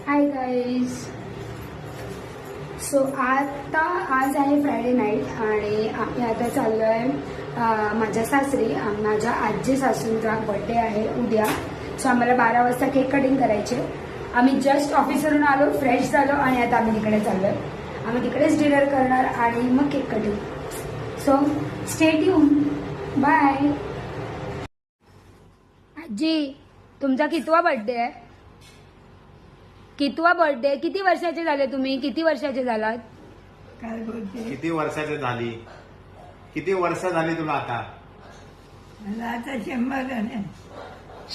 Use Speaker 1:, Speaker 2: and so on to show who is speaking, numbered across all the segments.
Speaker 1: Hi guys. So आज आहे Friday night आणि आम्ही आता चाललो आहे माझ्या सासरी. माझ्या आजी सासूंचा बर्थडे आहे उद्या. सो आम्हाला 12 वाजता केक कटिंग करायचे. आम्ही जस्ट ऑफिसवरून आलो, फ्रेश झालो आणि आता आम्ही तिकडे चाललो आहे. आम्ही तिकडेच डिनर करणार आणि मग cake cutting. So stay tuned. Bye. आजी, तुमचा कितवा बर्थडे आहे? कितवा बर्थडे? किती वर्षाचे झाले तुम्ही? किती वर्षाचे झालात?
Speaker 2: काय बोलते?
Speaker 3: किती वर्षाची झाली? किती वर्ष झाली तुला आता?
Speaker 2: मला आता 100 झाले.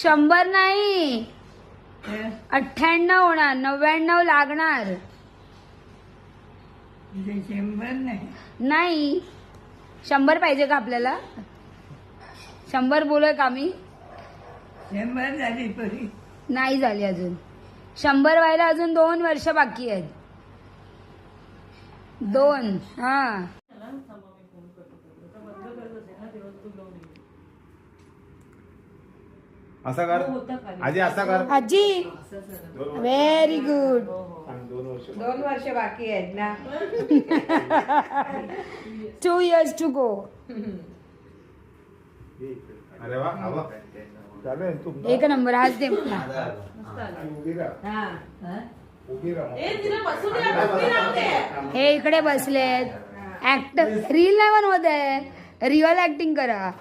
Speaker 1: 100 नाही,
Speaker 2: तर
Speaker 1: 98 होणार. 99 लागणार.
Speaker 2: म्हणजे 100 नाही.
Speaker 1: नाही, 100 पाहिजे का आपल्याला? 100 बोलोय का मी?
Speaker 2: 100 झाली परी.
Speaker 1: नाही झाली अजून. 100 व्हायला अजून 2 वर्ष बाकी आहेत. 2. हा,
Speaker 3: असं कर आजी, असं कर.
Speaker 1: आजी व्हेरी गुड.
Speaker 2: 2 वर्ष बाकी आहेत ना.
Speaker 1: 2 years to go.
Speaker 3: अरे वा, आवा.
Speaker 1: एक नंबर. आज दे मला.
Speaker 2: हा.
Speaker 1: हे इकडे बसलेत. ऍक्टर रील नाही बनवत आहे, रिअल ऍक्टिंग करा.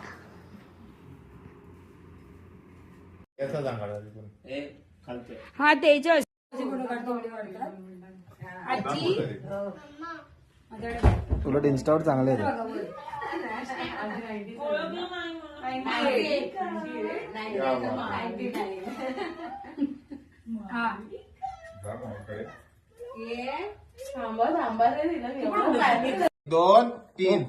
Speaker 1: हा तेजस. आजी
Speaker 4: उलट इन्स्टावर चांगले आहेत.
Speaker 1: हा
Speaker 3: 2, 3.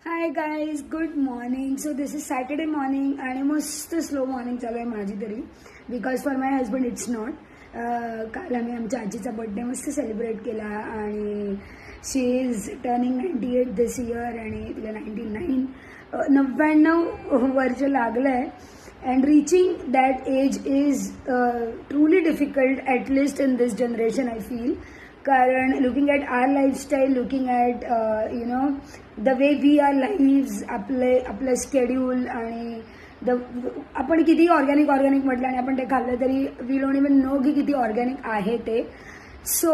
Speaker 1: Hi guys, good morning. So this is Saturday morning आणि मस्त स्लो मॉर्निंग चालू आहे माझी तरी, because for my husband it's not. काल आम्ही आमच्या आजीचा बर्थडे मस्त सेलिब्रेट केला आणि she is turning 98 this year आणि तिला 99 वर्ष लागलं आहे. And reaching that age is truly difficult, at least in this generation I feel. कारण looking at our lifestyle, looking at the way we R lives, आपलं schedule आणि आपण किती ऑर्गॅनिक म्हटलं आणि आपण ते खाल्लं तरी वी डोंट इवन नो की किती ऑर्गॅनिक आहे ते. सो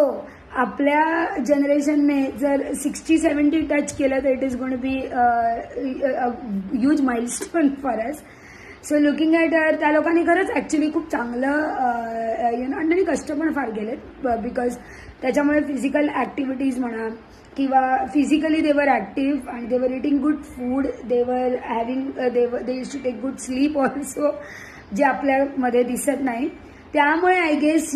Speaker 1: आपल्या जनरेशनने जर 60-70 टच केलं तर it is going to be huge milestone for us. So looking at त्या लोकांनी खरंच ॲक्च्युली खूप चांगलं आणि कष्ट पण फार केलेत, बिकॉज त्याच्यामुळे फिजिकल ॲक्टिव्हिटीज म्हणा किंवा फिजिकली देवर ॲक्टिव्ह आणि they were eating good food, they were having they use to take good sleep also, जे आपल्यामध्ये दिसत नाही. त्यामुळे I guess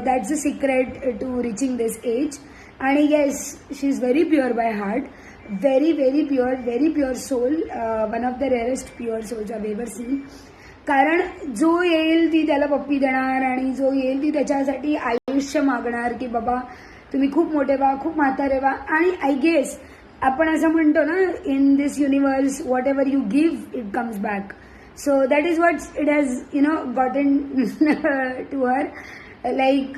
Speaker 1: that's a secret to reaching this age. आणि yes, she is very pure by heart, very pure soul, one of the rarest pure souls I've ever seen. कारण जो येईल ती त्याला पप्पी देणार आणि जो येईल ती त्याच्यासाठी आयुष्य मागणार की बाबा तुम्ही खूप मोठे व्हा, खूप म्हातारे व्हा. आणि आय गेस आपण असं म्हणतो ना, in this universe whatever you give it comes back. So that is what it has gotten to her. Like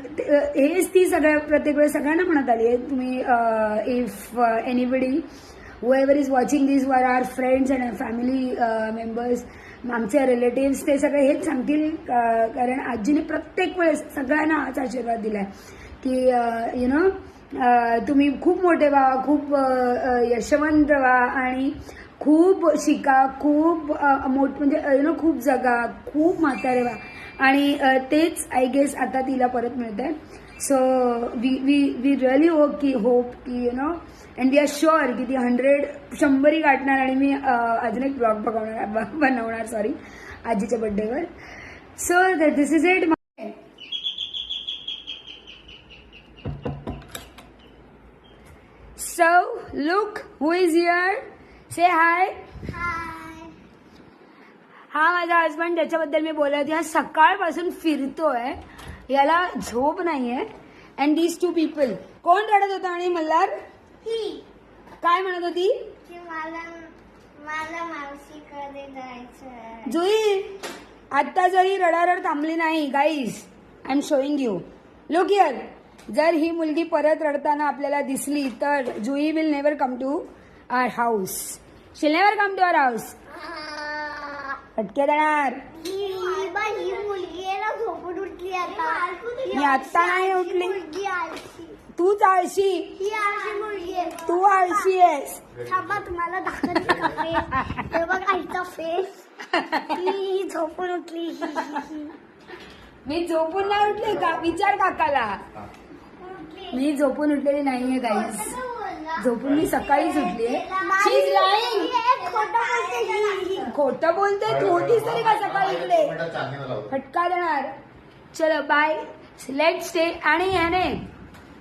Speaker 1: हेच ती प्रत्येक वेळेस सगळ्यांना म्हणत आली आहे. तुम्ही if anybody whoever is watching this who are our friends and our family members, आमचे रिलेटिव्स, ते सगळे हेच सांगतील. कारण आजीने प्रत्येक वेळेस सगळ्यांना हाच आशीर्वाद दिलाय की तुम्ही खूप मोठे व्हा, खूप यशवंत व्हा आणि खूप शिका, खूप म्हणजे खूप जगा, खूप म्हातारे व्हा. आणि तेच आय गेस आता तिला परत मिळतंय. सो वी रिअली होप की you know and we are sure की ती 100 गाठणार आणि मी अजून एक ब्लॉग बनवणार सॉरी आजीच्या बर्थडेवर. So this is it. So, look, who is here? Say hi.
Speaker 4: Hi.
Speaker 1: हा माझा हजबंड ज्याच्याबद्दल मी बोलत होते. हा सकाळपासून फिरतोय, याला झोप नाहीये. And these two people. कोण रडत होता आणि मल्हार काय म्हणत होती?
Speaker 4: की मला मावशीकडे जायचं.
Speaker 1: जुई आता जरी रडारड थांबली नाही guys, I am showing you. Look here. जर ही मुलगी परत रडताना आपल्याला दिसली तर Jui will never come to our house. She'll never come to our house. फटके देणार.
Speaker 4: ही मुलगी आहे ना, झोपून उठली आता.
Speaker 1: मी आत्ता नाही उठली.
Speaker 4: मुलगी आळशी.
Speaker 1: तूच आळशी.
Speaker 4: ही आळशी मुलगी आहे.
Speaker 1: तू आळशी आहेस.
Speaker 4: थांबा तुम्हाला दाखवते का फेस. हे बघ आईचा फेस. ही झोपून उठली.
Speaker 1: मी झोपून नाही उठले का? विचार काकाला. मी झोपून उठलेली नाहीये गाईज. झोपून मी सकाळीच उठलीये. खोटं बोलते. थोडीच तरी का सकाळी उठले. फटका देणार. चलो बाय. Late stay. आणि याने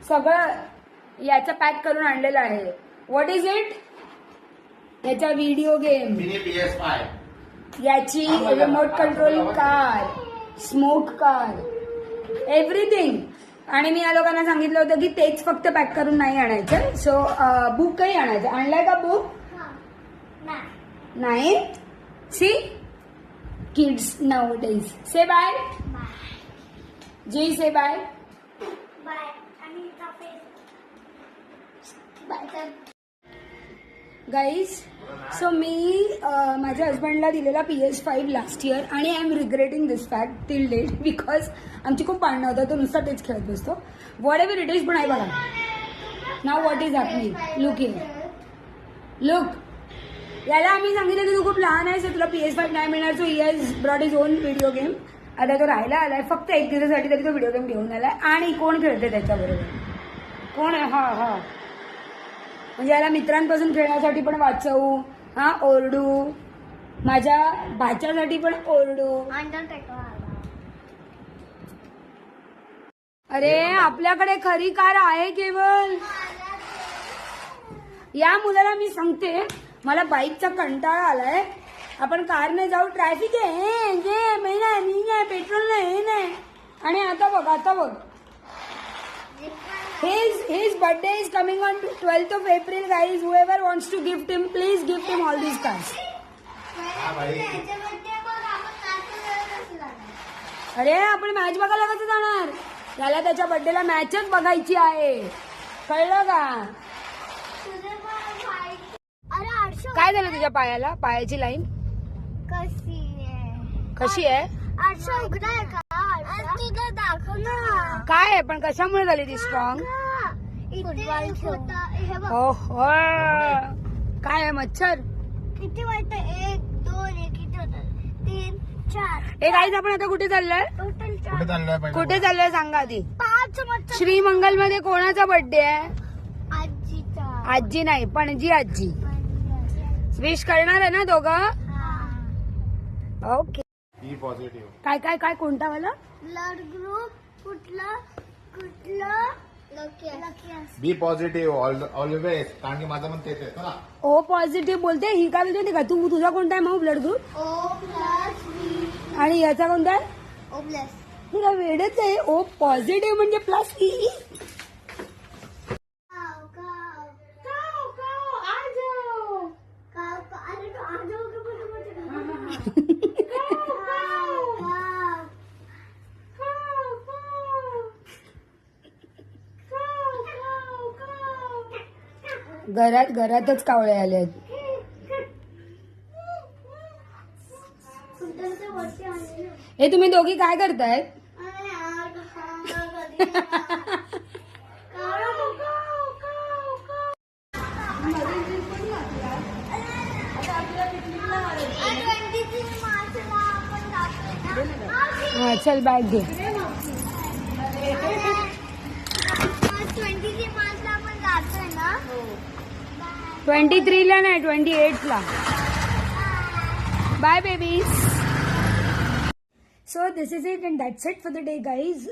Speaker 1: सगळं याचं पॅक करून आणलेलं आहे. What is it? याचा व्हिडिओ गेम,
Speaker 3: मिनी PS5,
Speaker 1: याची remote controlling car, smoke car, everything. आणि मी या लोकांना सांगितलं होतं की तेच फक्त पॅक करून नाही आणायचं. सो बुकही आणायचं. आणलाय का बुक? नाही. See kids now days. Say bye. जी से बाय. गाईज, सो मी माझ्या हजबंडला दिलेला PS5 लास्ट इयर आणि I am regretting this fact till date because आमची खूप भांडणं होतं. तो नुसता तेच खेळत बसतो. Whatever it is. पण आहे बघा नाव what is happening. Look in. Look. याला आम्ही सांगितलं की तू खूप लहान आहेस, तुला PS5 नाही मिळणार. So he has brought is on video game. आता तो राहायला आलाय फक्त 1 दिवसासाठी तरी तो व्हिडिओ गेम घेऊन आलाय. आणि कोण खेळते त्याच्याबरोबर? कोण आहे? हा म्हणजे याला मित्रांपासून खेळण्यासाठी पण वाचवू, हा ओरडू, माझ्या भाच्यासाठी पण ओरडू. अरे आपल्याकडे खरी कार आहे केवळ. या मुलाला मी सांगते मला बाईकचा कंटाळा आलाय, आपण कारने जाऊ. ट्रॅफिक आहे, नाही, पेट्रोल नाही, हे नाही. आणि आता बघ his birthday is coming on 12th of April, guys. Whoever wants to gift him, please gift him all these cars. अरे आपण मॅच बघायला कसं जाणार? त्याला त्याच्या बर्थडेला मॅचच बघायची आहे, कळलं का? काय झालं तुझ्या पायाला? पायाची लाईन कशी आहे? काय आहे पण कशामुळे झाली ती स्ट्रॉंग? ओहो, काय आहे? मच्छर
Speaker 4: किती वाटत? 1 2 3 4.
Speaker 1: एक आईच. आपण आता कुठे चाललोय? कुठे चाललोय सांगा आधी.
Speaker 4: 5 मच्छर.
Speaker 1: श्रीमंगल मध्ये कोणाचा बर्थडे आहे?
Speaker 4: आजीचा.
Speaker 1: आजी नाही, पणजी आजी. विश करणार आहे ना दोघं? ओके.
Speaker 3: बी पॉझिटिव्ह.
Speaker 1: काय काय काय कोणता वाला?
Speaker 4: ब्लड ग्रुप कुठला
Speaker 3: बी पॉझिटिव्ह ऑलवेज. कारण की माझं पण तेच आहे. चला.
Speaker 1: ओ पॉझिटिव्ह बोलते ही. काय बोलते का तू? तुझा कोणता आहे मग ब्लड ग्रुप?
Speaker 4: O+B.
Speaker 1: आणि याचा कोणता आहे?
Speaker 4: O+.
Speaker 1: तुला वेळच आहे. ओ पॉझिटिव्ह म्हणजे प्लस ई. घरातच कावळे आले आहेत. हे तुम्ही दोघी काय करताय? हा चल बॅग घे. 23ला नाही 28ला. Bye babies. So this is it and that's it for the day guys.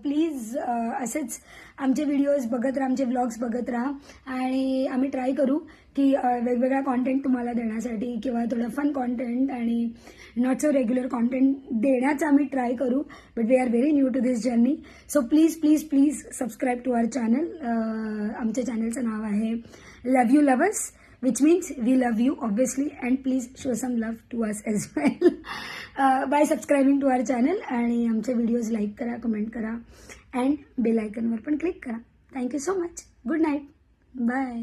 Speaker 1: Please असेच आमचे व्हिडिओज बघत राहा, आमचे व्लॉग्स बघत राहा आणि आम्ही ट्राय करू की वेगवेगळा कॉन्टेंट तुम्हाला देण्यासाठी किंवा थोडं फन कॉन्टेंट आणि नॉट सो रेग्युलर कॉन्टेंट देण्याचा आम्ही ट्राय करू. But we are very new to this journey. So please please please subscribe to our channel. आमच्या चॅनलचं नाव आहे love you lovers, which means we love you obviously, and please show some love to us as well by subscribing to our channel आणि आमचे videos like करा, comment करा and bell आयकनवर पण क्लिक करा. Thank you so much. Good night. Bye.